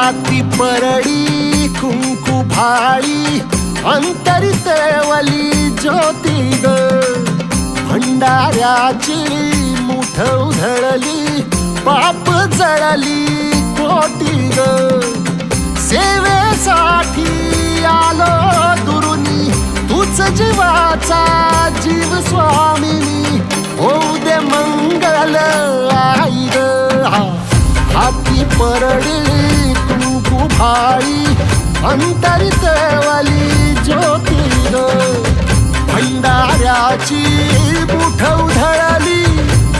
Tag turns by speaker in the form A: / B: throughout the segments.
A: हाती परडी कुंकू भाळी अंतरी तेवली ज्योती ग भंडाऱ्याची मुठ उधळली पाप जळली कोटी ग सेवेसाठी आलो दुरुनी तूच जीवाचा जीव स्वामिनी होऊ दे मंगल आई ग हाती परडी कुंकू भाळी अंतरी तेवली ज्योती ग भंडाऱ्याची मुठ उधळली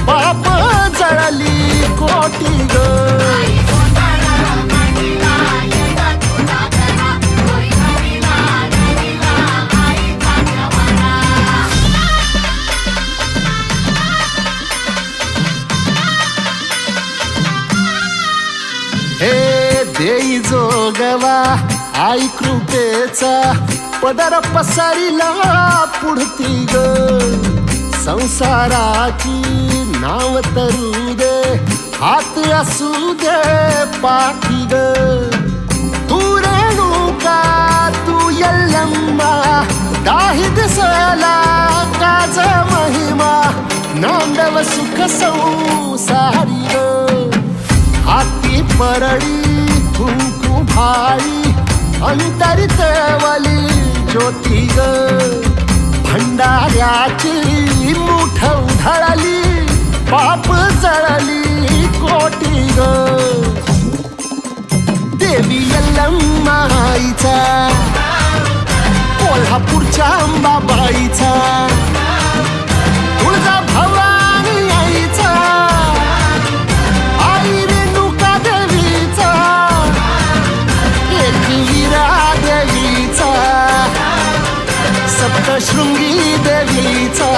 A: पाप जळली कोटी ग देई जोगवा आई कृपेचा पदर पसरिला पुढती ग संसाराची नाव तरू दे हात असू दे पाठी ग तू रेणुका तू यल्लम्मा दाही दिसला काज महिमा नांदव सुख संसारी ग हाती परडी कुंकू भाळी अंतरी तेवली ज्योती ग भंडाऱ्याची मुठ उधळली पाप जळली कोटी ग देवी यल्लम्मा आईचा कोल्हापूरच्या अंबाबाईचा तुळजा भवानी आईचा आई रेणुका देवीचा एकविरा देवीचा सप्तशृंगी देवीचा